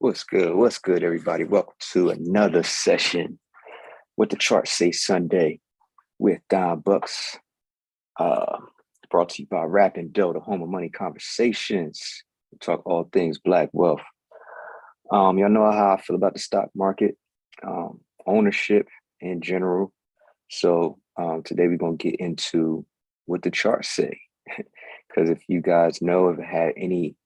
What's good? What's good, everybody? Welcome to another session with the Chart Say Sunday with Don Bucks. Uh, Brought to you by Rap and Dough, the home of money conversations. We talk all things Black wealth. Y'all know how I feel about the stock market, ownership in general. So today we're gonna get into what the charts say, because if you guys know, have had any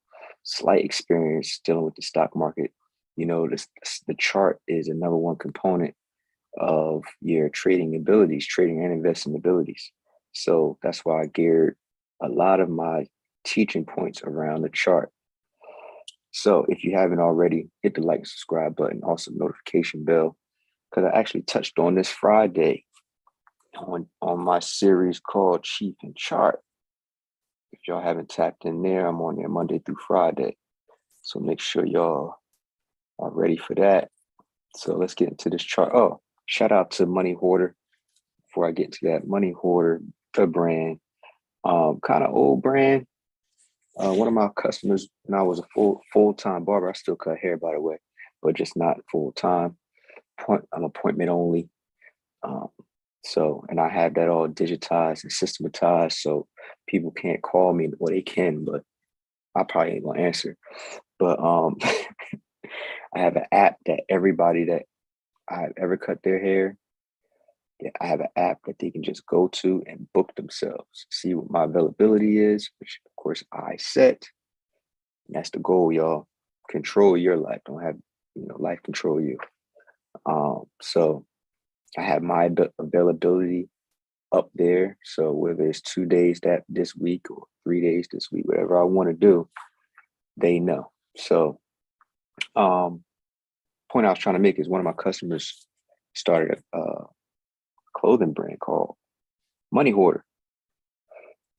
slight experience dealing with the stock market, you know the chart is a number one component of your trading abilities, trading and investing abilities. So that's why I geared a lot of my teaching points around the chart. So if you haven't already, hit the like and subscribe button, also notification bell, because I actually touched on this Friday on my series called Chief and Chart. If y'all haven't tapped in there, I'm on there Monday through Friday. So make sure y'all are ready for that. So let's get into this chart. Oh, shout out to Money Hoarder. Before I get to that, Money Hoarder, the brand, kind of old brand. One of my customers, when I was a full-time barber, I still cut hair, by the way, but just not full-time. I'm appointment only. And I have that all digitized and systematized, so people can't call me, or they can, but I probably ain't gonna answer. But I have an app that everybody that I've ever cut their hair, I have an app that they can just go to and book themselves, see what my availability is, which of course I set. And that's the goal, y'all. Control your life. Don't have life control you. So I have my availability up there. So whether it's 2 days this week or 3 days this week, whatever I want to do, they know. So point I was trying to make is one of my customers started a clothing brand called Money Hoarder.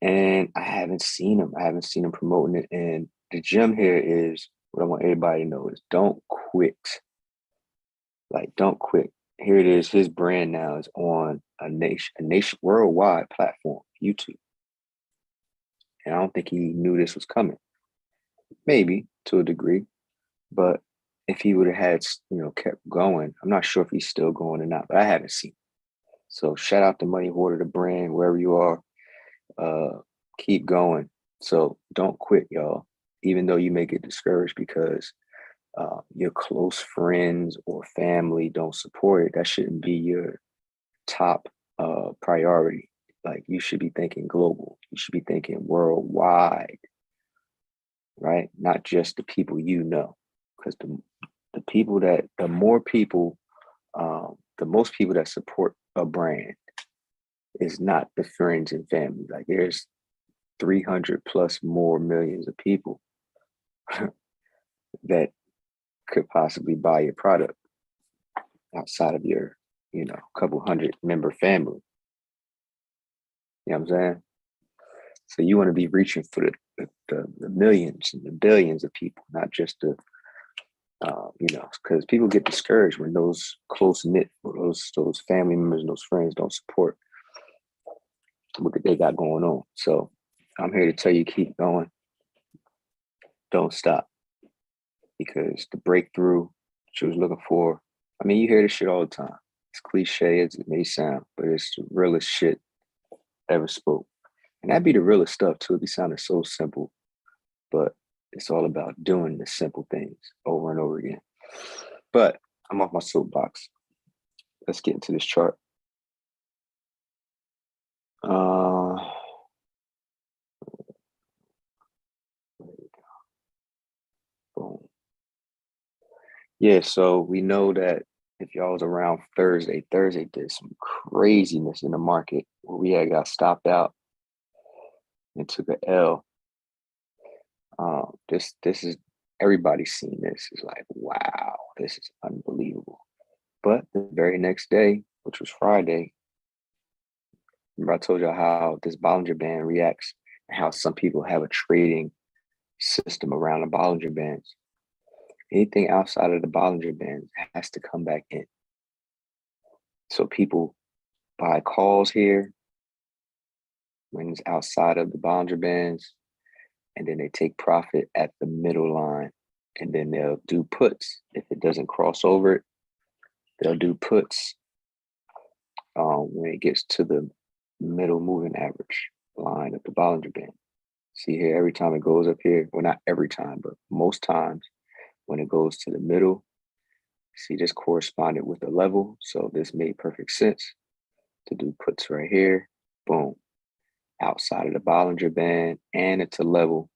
And I haven't seen him promoting it. And the gem here is what I want everybody to know is don't quit. Like, don't quit. Here it is. His brand now is on a nation worldwide platform, YouTube. And I don't think he knew this was coming. Maybe to a degree, but if he would have had, kept going, I'm not sure if he's still going or not, but I haven't seen. So shout out to Money Hoarder, the brand, wherever you are. Keep going. So don't quit, y'all. Even though you may get discouraged because your close friends or family don't support it, that shouldn't be your top priority. Like, you should be thinking global. You should be thinking worldwide, right? Not just the people you know, because the most people that support a brand is not the friends and family. Like, there's 300 plus more millions of people that could possibly buy your product outside of your, couple hundred member family. You know what I'm saying? So you want to be reaching for the millions and the billions of people, not just because people get discouraged when those close knit, those family members and those friends don't support what they got going on. So I'm here to tell you, keep going. Don't stop. Because the breakthrough she was looking for, I mean, you hear this shit all the time. It's cliche as it may sound, but it's the realest shit ever spoke. And that'd be the realest stuff too. It'd be sounding so simple, but it's all about doing the simple things over and over again. But I'm off my soapbox. Let's get into this chart. Boom. Yeah, so we know that if y'all was around Thursday did some craziness in the market where we had got stopped out and took a L. This is, everybody's seen this. It's like, wow, this is unbelievable. But the very next day, which was Friday, remember I told you how this Bollinger Band reacts and how some people have a trading system around the Bollinger Bands. Anything outside of the Bollinger Bands has to come back in. So people buy calls here when it's outside of the Bollinger Bands, and then they take profit at the middle line and then they'll do puts. If it doesn't cross over it, they'll do puts when it gets to the middle moving average line of the Bollinger Band. See here, every time it goes up here, well, not every time, but most times when it goes to the middle, see this corresponded with the level. So this made perfect sense to do puts right here. Boom. Outside of the Bollinger Band and it's a level.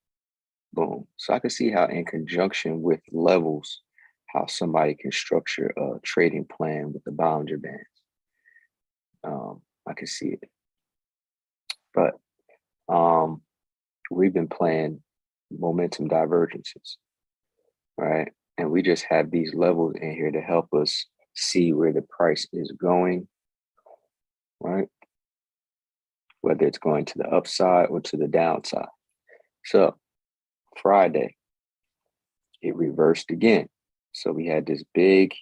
Boom. So I can see how in conjunction with levels, how somebody can structure a trading plan with the Bollinger Bands. I can see it. But we've been playing momentum divergences, right? And we just have these levels in here to help us see where the price is going, right? Whether it's going to the upside or to the downside. So Friday, it reversed again. So we had this big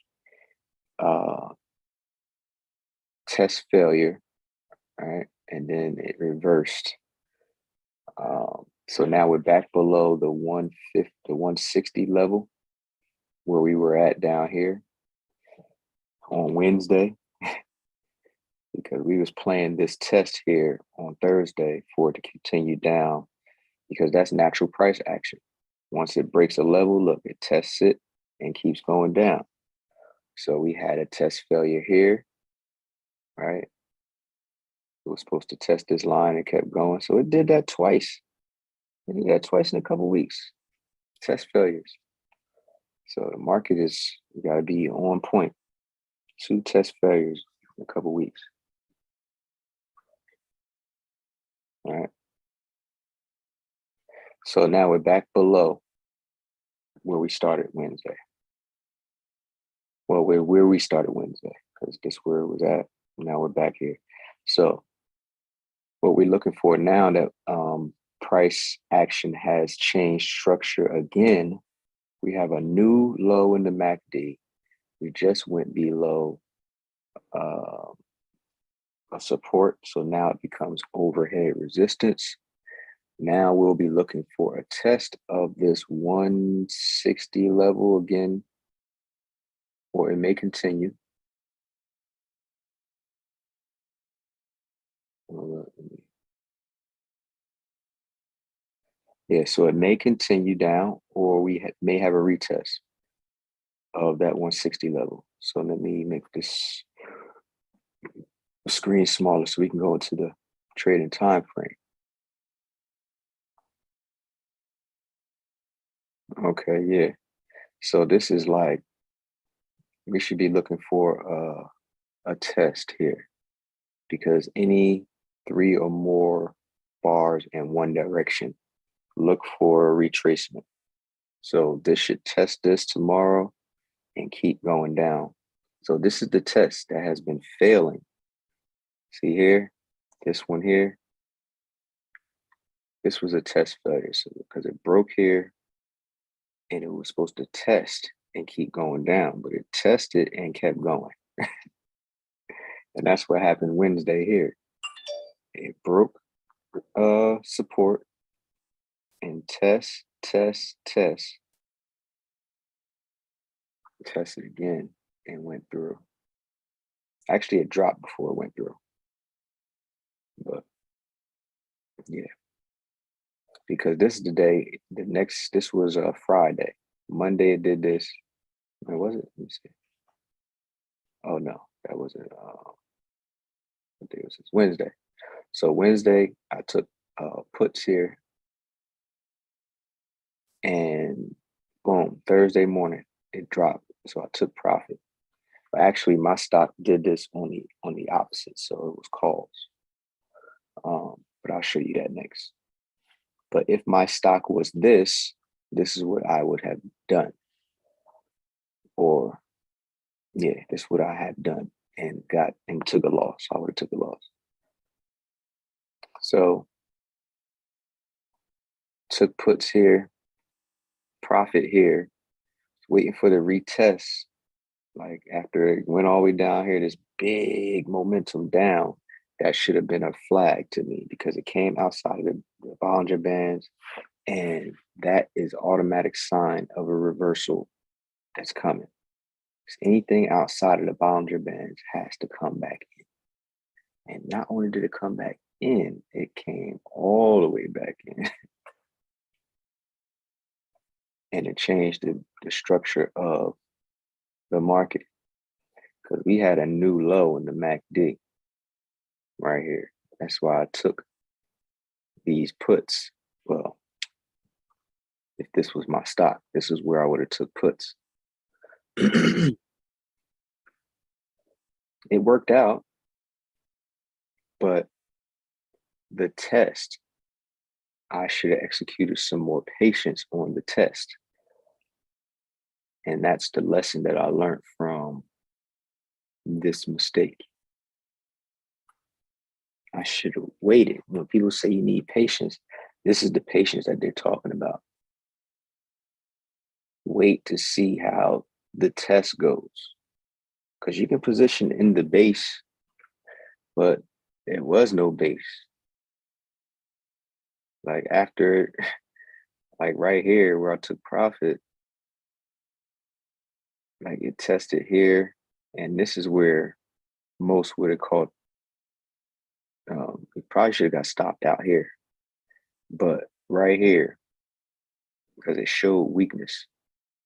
test failure, right? And then it reversed. So now we're back below the 150, the 160 level where we were at down here on Wednesday, because we was playing this test here on Thursday for it to continue down, because that's natural price action. Once it breaks a level, look, it tests it and keeps going down. So we had a test failure here, right? It was supposed to test this line and kept going. So it did that twice. It did that twice in a couple of weeks. Test failures. So the market is, you got to be on point. 2 test failures in a couple of weeks. All right. So now we're back below where we started Wednesday. Well, where we started Wednesday, because this where it was at. Now we're back here. So what we're looking for now that price action has changed structure again, we have a new low in the MACD. We just went below a support. So now it becomes overhead resistance. Now we'll be looking for a test of this 160 level again, or it may continue. Yeah, so it may continue down, or we may have a retest of that 160 level. So let me make this screen smaller so we can go into the trading time frame. Okay, yeah. So this is like, we should be looking for a test here, because any 3 or more bars in one direction, look for a retracement. So this should test this tomorrow and keep going down. So this is the test that has been failing. See here, this one here, this was a test failure. So because it broke here and it was supposed to test and keep going down, but it tested and kept going. And that's what happened Wednesday here. It broke support and test, tested again and went through. Actually, it dropped before it went through. But yeah, because this is the day, this was a Friday. Monday it did this. Where was it? Let me see. Oh no, that wasn't, what day was this? Wednesday. So Wednesday, I took puts here, and boom, Thursday morning, it dropped. So I took profit. But actually, my stock did this on the opposite, so it was calls. But I'll show you that next. But if my stock was this is what I would have done. Or yeah, this is what I had done and took a loss. I would have took a loss. So took puts here, profit here, waiting for the retest. Like after it went all the way down here, this big momentum down, that should have been a flag to me, because it came outside of the Bollinger Bands And that is automatic sign of a reversal that's coming. Anything outside of the Bollinger Bands has to come back in. And not only did it come back in, it came all the way back in. And it changed the structure of the market, because we had a new low in the MACD right here. That's why I took these puts. Well, if this was my stock, this is where I would have took puts. It worked out, but the test, I should have executed some more patience on the test. And that's the lesson that I learned from this mistake. I should have waited. When people say you need patience, this is the patience that they're talking about. Wait to see how the test goes. Because you can position in the base, but there was no base. Like after, like right here where I took profit, like it tested here, and this is where most would have called, it probably should have got stopped out here. But right here, because it showed weakness,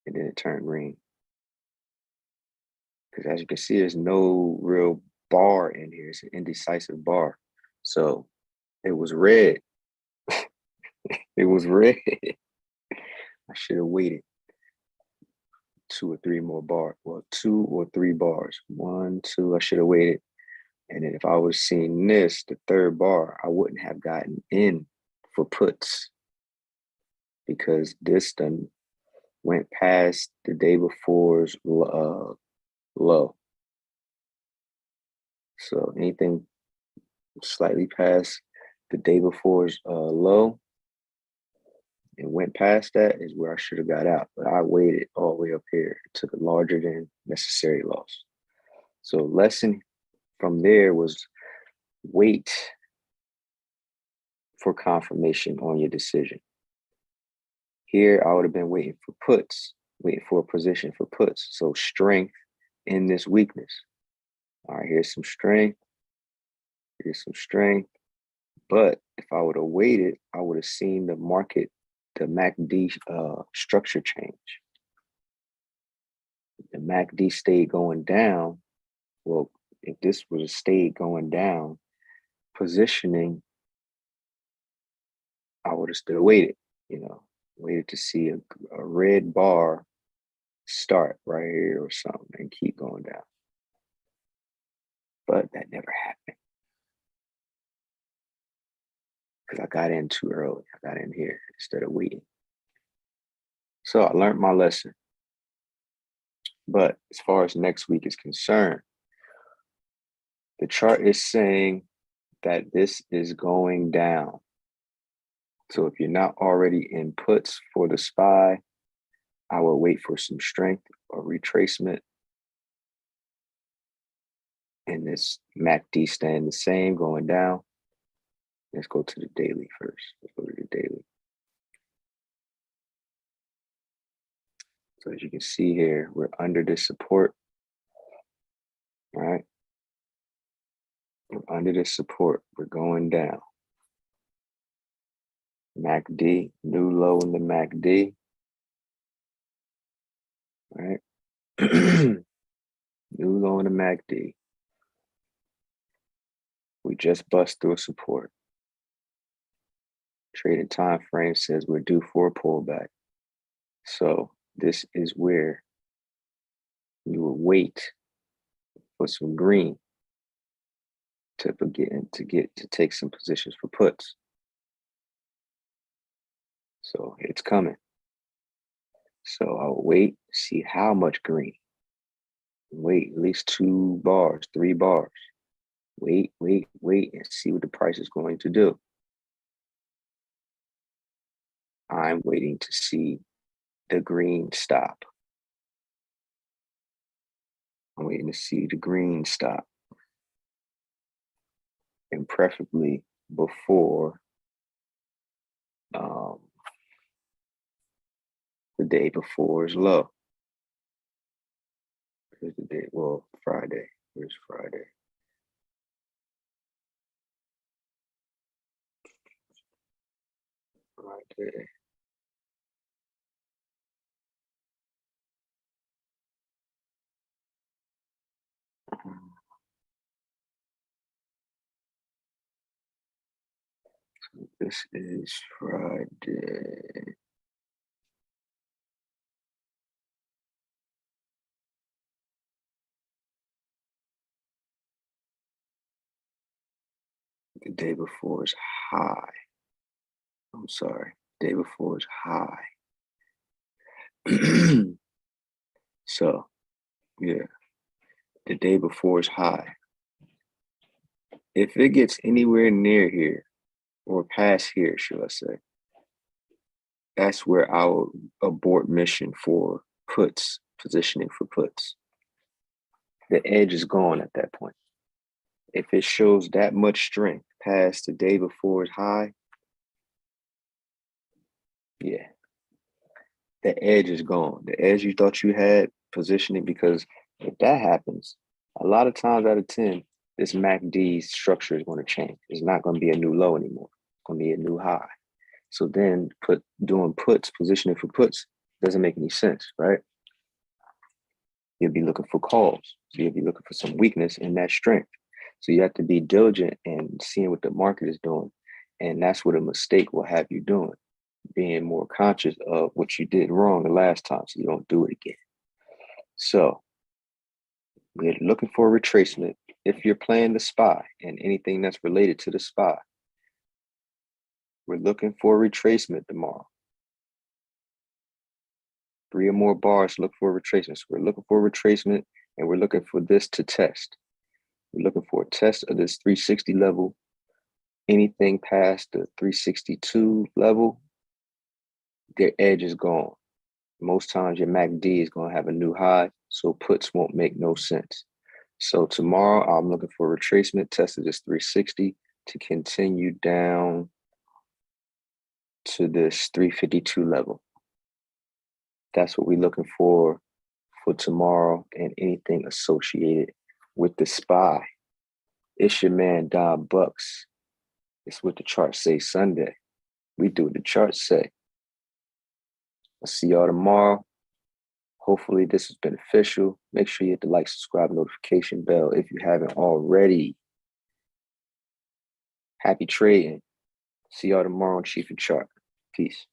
and then it turned green. Because as you can see, there's no real bar in here. It's an indecisive bar. So it was red. It was red. I should have waited 2 or 3 more bars. Well, 2 or 3 bars. 1, 2, I should have waited. And then if I was seeing this, the third bar, I wouldn't have gotten in for puts, because this done went past the day before's low. So anything slightly past the day before's low and went past that is where I should have got out. But I waited all the way up here, took a larger than necessary loss. So lesson from there was wait for confirmation on your decision. Here, I would have been waiting for puts, waiting for a position for puts. So strength in this weakness. All right, here's some strength. Here's some strength. But if I would have waited, I would have seen the market, the MACD structure change. The MACD stayed going down. Well, if this would have stayed going down, positioning, I would have still waited, waited to see a red bar start right here or something and keep going down. But that never happened, because I got in too early. I got in here instead of waiting. So I learned my lesson. But as far as next week is concerned, the chart is saying that this is going down. So if you're not already in puts for the SPY, I will wait for some strength or retracement. And this MACD staying the same, going down. Let's go to the daily first. Let's go to the daily. So as you can see here, we're under this support. All right. We're under this support. We're going down. MACD, new low in the MACD. All right. New low in the MACD. We just bust through a support. Trading time frame says we're due for a pullback. So this is where you will wait for some green to take some positions for puts. So it's coming. So I'll wait, see how much green. Wait at least 2 bars, 3 bars. Wait, and see what the price is going to do. I'm waiting to see the green stop. I'm waiting to see the green stop. And preferably before The day before is low. Here's the day. Well, Friday. Here's Friday. Friday. So this is Friday. The day before is high. I'm sorry. The day before is high. So, yeah, the day before is high. If it gets anywhere near here or past here, should I say, that's where I'll abort mission for puts, positioning for puts. The edge is gone at that point. If it shows that much strength past the day before is high, yeah, the edge is gone. The edge you thought you had positioning, because if that happens, a lot of times out of 10, this MACD structure is going to change. It's not going to be a new low anymore. It's going to be a new high. So then doing puts, positioning for puts doesn't make any sense, right? You'll be looking for calls. So you'll be looking for some weakness in that strength. So you have to be diligent and seeing what the market is doing. And that's what a mistake will have you doing, being more conscious of what you did wrong the last time so you don't do it again. So we're looking for a retracement. If you're playing the SPY and anything that's related to the SPY, we're looking for a retracement tomorrow. 3 or more bars, look for a retracement. So we're looking for a retracement and we're looking for this to test. We're looking for a test of this 360 level. Anything past the 362 level, their edge is gone. Most times your MACD is going to have a new high, so puts won't make no sense. So tomorrow I'm looking for a retracement test of this 360 to continue down to this 352 level. That's what we're looking for tomorrow and anything associated with the SPY. It's your man, Don Bucks. It's what the charts say Sunday. We do what the charts say. I'll see y'all tomorrow. Hopefully this is beneficial. Make sure you hit the like, subscribe, notification bell if you haven't already. Happy trading. See y'all tomorrow on Chief and Chart. Peace.